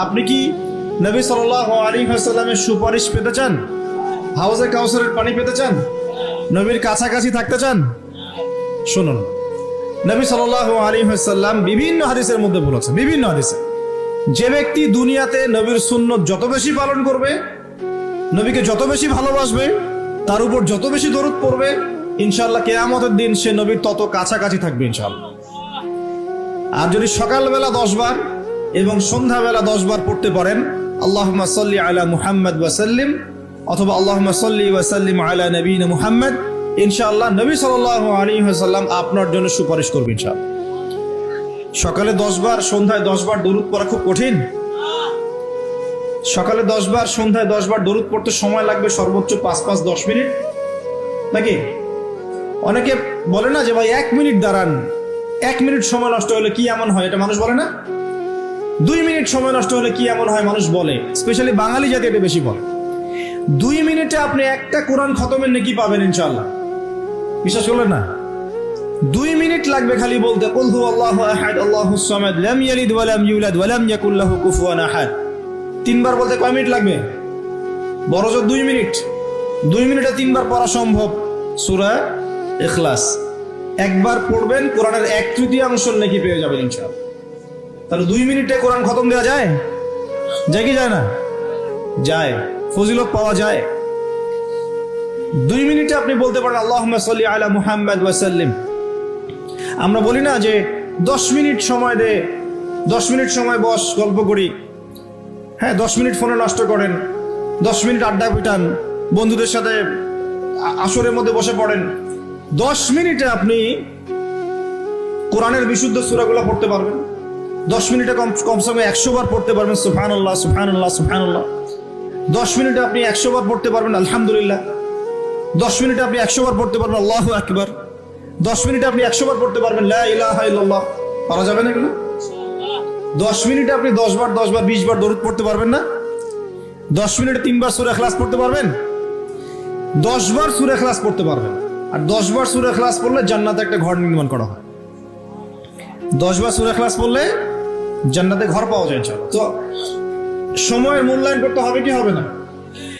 আপনি কি নবী সাল্লাল্লাহু আলাইহি ওয়াসাল্লামের সুপারিশ পেতে চান? হাউজে কাউসারের পানি পেতে চান? নবীর কাছাকাছি থাকতে চান? শুনুন, নবী সাল্লাল্লাহু আলাইহি ওয়াসাল্লাম বিভিন্ন হাদিসের মধ্যে বলেছেন, বিভিন্ন হাদিসে, যে ব্যক্তি দুনিয়াতে নবীর সুন্নত যত বেশি পালন করবে, নবীকে যত বেশি ভালোবাসবে, তার উপর যত বেশি দরুদ পড়বে, ইনশাআল্লাহ কিয়ামতের দিন সে নবীর তত কাছাকাছি থাকবে ইনশাআল্লাহ। আর যদি সকালবেলা 10 বার এবং সন্ধ্যাবেলা 10 বার পড়তে পারেন আল্লাহুম্মা সাল্লি আলা মুহাম্মদ ওয়া সাল্লিম, অথবা আল্লাহুম্মা সাল্লি ওয়া সাল্লিম আলা নবিয়িনা মুহাম্মদ, ইনশাআল্লাহ নবী সাল্লাল্লাহু আলাইহি ওয়াসাল্লাম আপনার জন্য সুপারিশ করবেন ইনশাআল্লাহ। সকালে 10 বার, সন্ধ্যায় 10 বার দরুদ পড়া খুব কঠিন? সকালে 10 বার, সন্ধ্যায় 10 বার দরুদ পড়তে সময় লাগবে সর্বোচ্চ 5-10 মিনিট, নাকি? অনেকে বলে না যে ভাই 1 মিনিট দাঁড়ান, 1 মিনিট সময় নষ্ট হলে কি এমন হয়, এটা মানুষ বলে না? 2 মিনিট সময় নষ্ট হলে কি এমন হয় মানুষ বলে, স্পেশালি বাঙালি জাতি এটা বেশি বলে। 2 মিনিটে আপনি একটা কোরআন খতমের নেকি পাবেন ইনশাআল্লাহ, বিশ্বাস করলেন না? 2 মিনিট লাগবে খালি বলতে কুল হুয়াল্লাহু আহাদ আল্লাহুস সামাদ লাম ইয়ালিদ ওয়া লাম ইউলাদ ওয়া লাম ইয়াকুল লাহু কুফুয়ান আহাদ। 3 বার বলতে কয় মিনিট লাগবে? বড়জোর 2 মিনিট। 2 মিনিটে 3 বার পড়া সম্ভব সূরা ইখলাস। একবার পড়বেন, কোরআনের 1/3 নেকি পেয়ে যাবেন ইনশাআল্লাহ। তাহলে 2 মিনিটে কোরআন খতম দেওয়া যায়? যায় কি যায় না? যায়, ফজিলত পাওয়া যায়। 2 মিনিটে আপনি বলতে পারেন আল্লাহুম্মা সাল্লি আলা মুহাম্মদ ওয়া সাল্লিম। আমরা বলি না যে 10 মিনিট সময় দে, 10 মিনিট সময় বস, গল্প করি। হ্যাঁ, 10 মিনিট ফোনে নষ্ট করেন, 10 মিনিট আড্ডা পিটান, বন্ধুদের সাথে আসরের মধ্যে বসে পড়েন। 10 মিনিটে আপনি কোরআনের বিশুদ্ধ সূরাগুলো পড়তে পারবেন। 10 মিনিটে কমসে কম 100 বার পড়তে পারবেন সুবহানাল্লাহ সুবহানাল্লাহ সুবহানাল্লাহ। 10 মিনিটে আপনি 100 বার পড়তে পারবেন আলহামদুলিল্লাহ। 10 মিনিটে আপনি 100 বার পড়তে পারবেন আল্লাহু আকবার। 10 মিনিটে আপনি 100 বার পড়তে পারবেন লা ইলাহা ইল্লাল্লাহ। পারা যাবে না এগুলো? 10 মিনিটে আপনি 10 বার 20 বার দরুদ পড়তে পারবেন না? 10 মিনিটে 3 বার সূরা ইখলাস পড়তে পারবেন? 10 বার সূরা ইখলাস পড়তে পারবেন। আর 10 বার সূরা ইখলাস পড়লে জান্নাতে একটা ঘর নির্মাণ করা হয়। 10 বার সূরা ইখলাস পড়লে জান্নাতে ঘর পাওয়া যায় ইনশাআল্লাহ। তো সময়ের মূল্যায়ন করতে হবে কি হবে না?